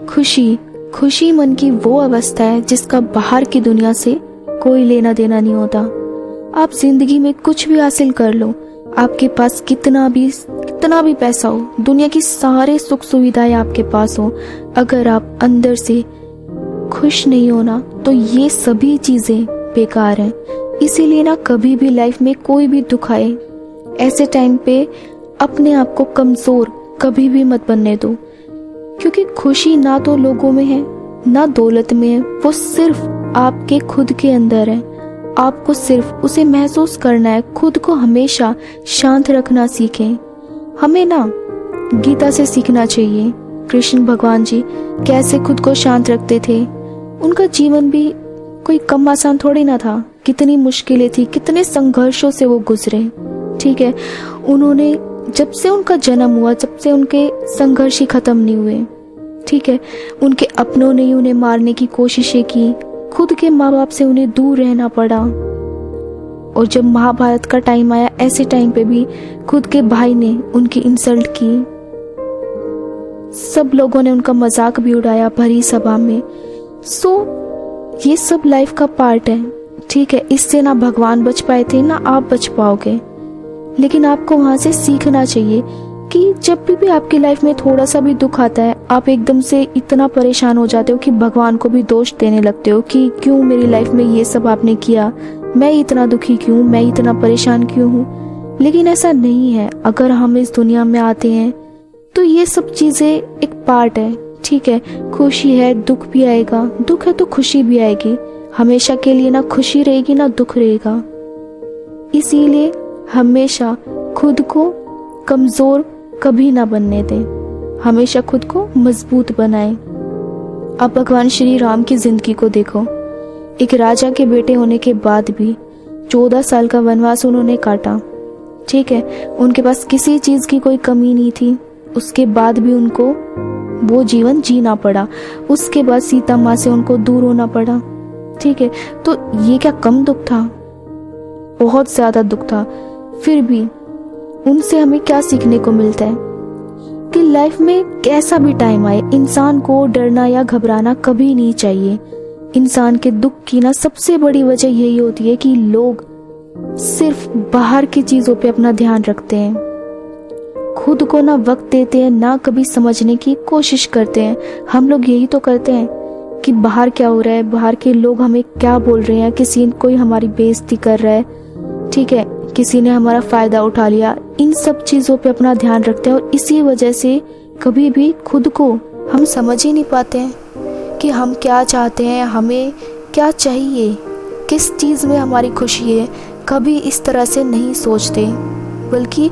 खुशी खुशी मन की वो अवस्था है जिसका बाहर की दुनिया से कोई लेना देना नहीं होता। आप जिंदगी में कुछ भी हासिल कर लो, आपके पास कितना भी पैसा हो, दुनिया की सारे सुख सुविधाएं आपके पास हो, अगर आप अंदर से खुश नहीं हो ना, तो ये सभी चीजें बेकार हैं। इसीलिए ना कभी भी लाइफ में कोई भी दुख आए, ऐसे टाइम पे अपने आप को कमजोर कभी भी मत बनने दो, क्योंकि खुशी ना तो लोगों में है ना दौलत में है, वो सिर्फ आपके खुद के अंदर है। आपको सिर्फ उसे महसूस करना है। खुद को हमेशा शांत रखना सीखें। हमें ना गीता से सीखना चाहिए, कृष्ण भगवान जी कैसे खुद को शांत रखते थे। उनका जीवन भी कोई कम आसान थोड़ी ना था, कितनी मुश्किलें थी, कितने संघर्षों से वो गुजरे। ठीक है, उन्होंने जब से उनका जन्म हुआ, जब से उनके संघर्ष ही खत्म नहीं हुए। ठीक है, उनके अपनों ने उन्हें मारने की कोशिशें की, खुद के माँ बाप से उन्हें दूर रहना पड़ा। और जब महाभारत का टाइम आया, ऐसे टाइम पे भी खुद के भाई ने उनकी इंसल्ट की, सब लोगों ने उनका मजाक भी उड़ाया भरी सभा में। ये सब लाइफ का पार्ट है। ठीक है, इससे ना भगवान बच पाए थे ना आप बच पाओगे, लेकिन आपको वहां से सीखना चाहिए कि जब भी आपकी लाइफ में थोड़ा सा भी दुख आता है, आप एकदम से इतना परेशान हो जाते हो कि भगवान को भी दोष देने लगते हो कि क्यों मेरी लाइफ में ये सब आपने किया, मैं इतना दुखी क्यों, मैं इतना परेशान क्यों हूँ। लेकिन ऐसा नहीं है। अगर हम इस दुनिया में आते हैं तो ये सब चीजें एक पार्ट है। ठीक है, खुशी है, दुख भी आएगा, दुख है तो खुशी भी आएगी। हमेशा के लिए ना खुशी रहेगी ना दुख रहेगा। इसीलिए हमेशा खुद को कमजोर कभी ना बनने दें, हमेशा खुद को मजबूत बनाएं। अब भगवान श्री राम की जिंदगी को देखो। एक राजा के बेटे होने के बाद भी 14 साल का वनवास उन्होंने काटा। ठीक है, उनके पास किसी चीज की कोई कमी नहीं थी, उसके बाद भी उनको वो जीवन जीना पड़ा। उसके बाद सीता माँ से उनको दूर होना पड़ा। ठीक है, तो ये क्या कम दुख था? बहुत ज्यादा दुख था। फिर भी उनसे हमें क्या सीखने को मिलता है कि लाइफ में कैसा भी टाइम आए, इंसान को डरना या घबराना कभी नहीं चाहिए। इंसान के दुख की ना सबसे बड़ी वजह यही होती है कि लोग सिर्फ बाहर की चीजों पे अपना ध्यान रखते हैं, खुद को ना वक्त देते हैं, ना कभी समझने की कोशिश करते हैं। हम लोग यही तो करते हैं कि बाहर क्या हो रहा है, बाहर के लोग हमें क्या बोल रहे हैं, कोई हमारी बेइज्जती कर रहा है, ठीक है, किसी ने हमारा फायदा उठा लिया, इन सब चीजों पे अपना ध्यान रखते हैं। और इसी वजह से कभी भी खुद को हम समझ ही नहीं पाते हैं कि हम क्या चाहते हैं, हमें क्या चाहिए, किस चीज में हमारी खुशी है। कभी इस तरह से नहीं सोचते, बल्कि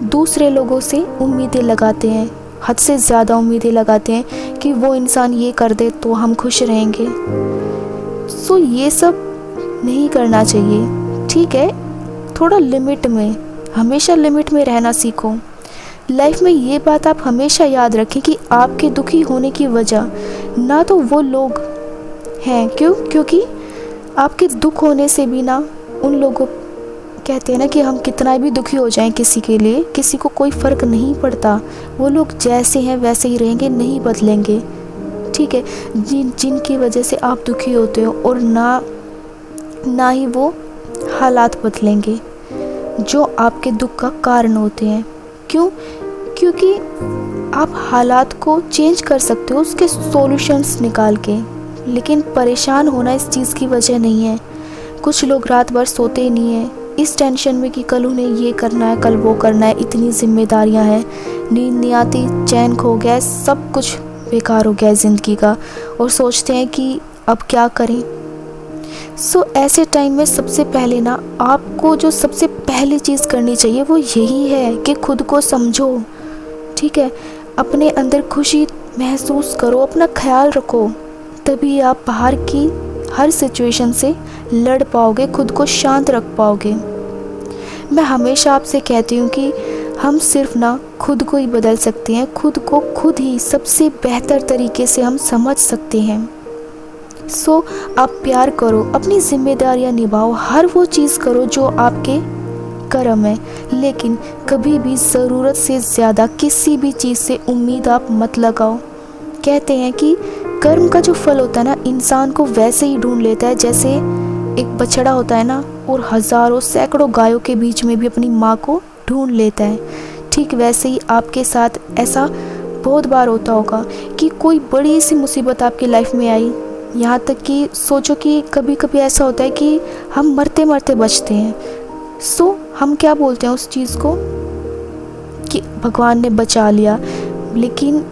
दूसरे लोगों से उम्मीदें लगाते हैं, हद से ज़्यादा उम्मीदें लगाते हैं कि वो इंसान ये कर दे तो हम खुश रहेंगे। ये सब नहीं करना चाहिए। ठीक है, थोड़ा लिमिट में, हमेशा लिमिट में रहना सीखो। लाइफ में ये बात आप हमेशा याद रखें कि आपके दुखी होने की वजह ना तो वो लोग हैं, क्योंकि आपके दुख होने से भी ना उन लोगों, कहते हैं ना कि हम कितना भी दुखी हो जाएं किसी के लिए, किसी को कोई फ़र्क नहीं पड़ता, वो लोग जैसे हैं वैसे ही रहेंगे, नहीं बदलेंगे। ठीक है, जिनकी वजह से आप दुखी होते हो, और ना ही वो हालात बदलेंगे जो आपके दुख का कारण होते हैं। क्योंकि आप हालात को चेंज कर सकते हो उसके सॉल्यूशंस निकाल के, लेकिन परेशान होना इस चीज़ की वजह नहीं है। कुछ लोग रात भर सोते ही नहीं हैं इस टेंशन में कि कल उन्हें ये करना है, कल वो करना है, इतनी जिम्मेदारियां हैं, नींद नहीं आती, चैन खो गया है, सब कुछ बेकार हो गया है ज़िंदगी का, और सोचते हैं कि अब क्या करें। ऐसे टाइम में सबसे पहले ना आपको जो सबसे पहली चीज़ करनी चाहिए वो यही है कि खुद को समझो। ठीक है, अपने अंदर खुशी महसूस करो, अपना ख्याल रखो, तभी आप बाहर की हर सिचुएशन से लड़ पाओगे, खुद को शांत रख पाओगे। मैं हमेशा आपसे कहती हूँ कि हम सिर्फ ना खुद को ही बदल सकते हैं, खुद को खुद ही सबसे बेहतर तरीके से हम समझ सकते हैं। आप प्यार करो, अपनी जिम्मेदारियाँ निभाओ, हर वो चीज़ करो जो आपके कर्म है, लेकिन कभी भी ज़रूरत से ज़्यादा किसी भी चीज़ से उम्मीद आप मत लगाओ, कहते हैं कि कर्म का जो फल होता है ना, इंसान को वैसे ही ढूंढ लेता है जैसे एक बछड़ा होता है ना, और हज़ारों सैकड़ों गायों के बीच में भी अपनी माँ को ढूंढ लेता है। ठीक वैसे ही आपके साथ ऐसा बहुत बार होता होगा कि कोई बड़ी सी मुसीबत आपकी लाइफ में आई, यहाँ तक कि सोचो कि कभी कभी ऐसा होता है कि हम मरते मरते बचते हैं। सो हम क्या बोलते हैं उस चीज़ को कि भगवान ने बचा लिया, लेकिन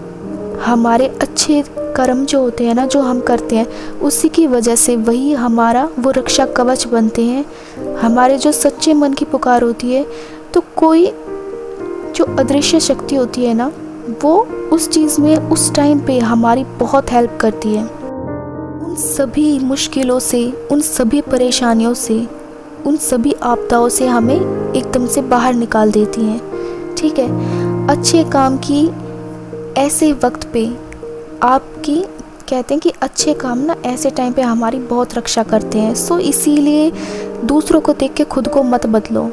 हमारे अच्छे कर्म जो होते हैं ना, जो हम करते हैं, उसी की वजह से वही हमारा वो रक्षा कवच बनते हैं। हमारे जो सच्चे मन की पुकार होती है, तो कोई जो अदृश्य शक्ति होती है ना, वो उस चीज़ में उस टाइम पे हमारी बहुत हेल्प करती है। उन सभी मुश्किलों से, उन सभी परेशानियों से, उन सभी आपदाओं से हमें एकदम से बाहर निकाल देती हैं। ठीक है, अच्छे काम की ऐसे वक्त पे आपकी, कहते हैं कि अच्छे काम ना ऐसे टाइम पे हमारी बहुत रक्षा करते हैं। सो इसीलिए दूसरों को देख के खुद को मत बदलो।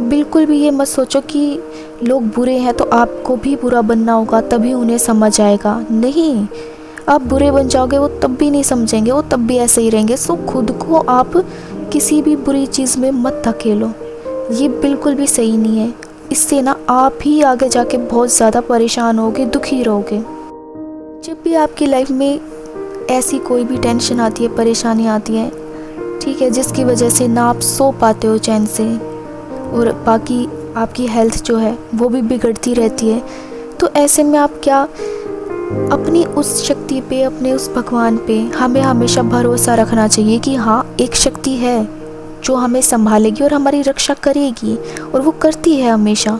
बिल्कुल भी ये मत सोचो कि लोग बुरे हैं तो आपको भी बुरा बनना होगा तभी उन्हें समझ आएगा। नहीं, आप बुरे बन जाओगे वो तब भी नहीं समझेंगे, वो तब भी ऐसे ही रहेंगे। सो खुद को आप किसी भी बुरी चीज़ में मत धकेलो, ये बिल्कुल भी सही नहीं है। इससे ना आप ही आगे जाके बहुत ज़्यादा परेशान होगे, दुखी रहोगे। जब भी आपकी लाइफ में ऐसी कोई भी टेंशन आती है, परेशानी आती है, ठीक है, जिसकी वजह से ना आप सो पाते हो चैन से, और बाकी आपकी हेल्थ जो है वो भी बिगड़ती रहती है, तो ऐसे में आप क्या, अपनी उस शक्ति पे, अपने उस भगवान पे हमें हमेशा भरोसा रखना चाहिए कि हाँ, एक शक्ति है जो हमें संभालेगी और हमारी रक्षा करेगी, और वो करती है हमेशा।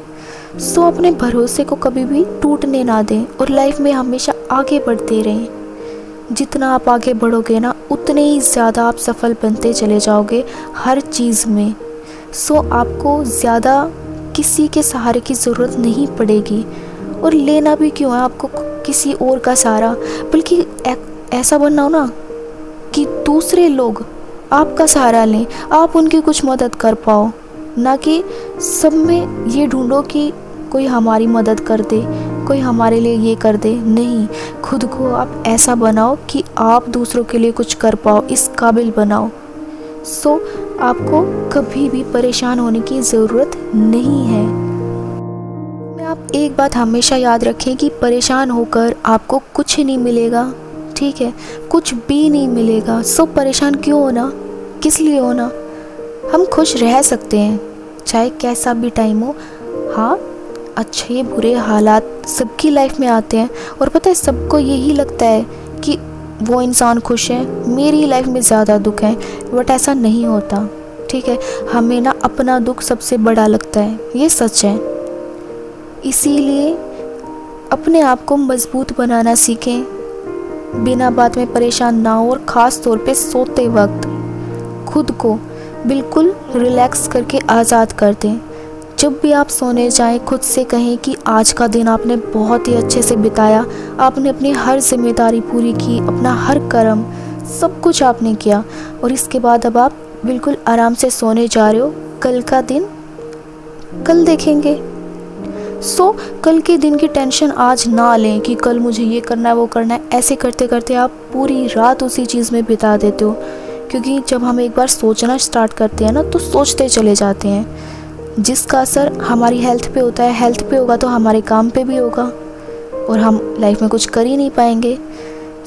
सो अपने भरोसे को कभी भी टूटने ना दें और लाइफ में हमेशा आगे बढ़ते रहें। जितना आप आगे बढ़ोगे ना, उतने ही ज़्यादा आप सफल बनते चले जाओगे हर चीज़ में। सो आपको ज़्यादा किसी के सहारे की ज़रूरत नहीं पड़ेगी, और लेना भी क्यों है आपको किसी और का सहारा, बल्कि ऐसा बनना हो ना कि दूसरे लोग आपका सहारा लें, आप उनकी कुछ मदद कर पाओ, ना कि सब में ये ढूंढो कि कोई हमारी मदद कर दे, कोई हमारे लिए ये कर दे। नहीं, खुद को आप ऐसा बनाओ कि आप दूसरों के लिए कुछ कर पाओ, इस काबिल बनाओ। सो आपको कभी भी परेशान होने की ज़रूरत नहीं है। आप एक बात हमेशा याद रखें कि परेशान होकर आपको कुछ नहीं मिलेगा। ठीक है, कुछ भी नहीं मिलेगा। सो परेशान क्यों होना, किस लिए होना। हम खुश रह सकते हैं चाहे कैसा भी टाइम हो। हाँ, अच्छे बुरे हालात सबकी लाइफ में आते हैं, और पता है सबको यही लगता है कि वो इंसान खुश है, मेरी लाइफ में ज़्यादा दुख है, बट ऐसा नहीं होता। ठीक है, हमें ना अपना दुख सबसे बड़ा लगता है, ये सच है। इसीलिए अपने आप को मजबूत बनाना सीखें, बिना बात में परेशान ना हो, और ख़ास तौर पे सोते वक्त खुद को बिल्कुल रिलैक्स करके आज़ाद कर दें। जब भी आप सोने जाएं, खुद से कहें कि आज का दिन आपने बहुत ही अच्छे से बिताया, आपने अपनी हर जिम्मेदारी पूरी की, अपना हर कर्म सब कुछ आपने किया, और इसके बाद अब आप बिल्कुल आराम से सोने जा रहे हो। कल का दिन कल देखेंगे। सो कल के दिन की टेंशन आज ना लें कि कल मुझे ये करना है, वो करना है। ऐसे करते करते आप पूरी रात उसी चीज़ में बिता देते हो, क्योंकि जब हम एक बार सोचना स्टार्ट करते हैं ना, तो सोचते चले जाते हैं, जिसका असर हमारी हेल्थ पे होता है। हेल्थ पे होगा तो हमारे काम पे भी होगा, और हम लाइफ में कुछ कर ही नहीं पाएंगे।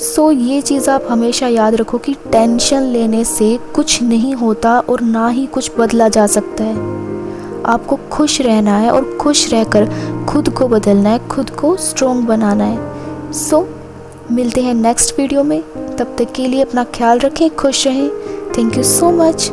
सो ये चीज़ आप हमेशा याद रखो कि टेंशन लेने से कुछ नहीं होता, और ना ही कुछ बदला जा सकता है। आपको खुश रहना है, और खुश रहकर खुद को बदलना है, खुद को स्ट्रॉन्ग बनाना है। सो मिलते हैं नेक्स्ट वीडियो में, तब तक के लिए अपना ख्याल रखें, खुश रहें। Thank you so much.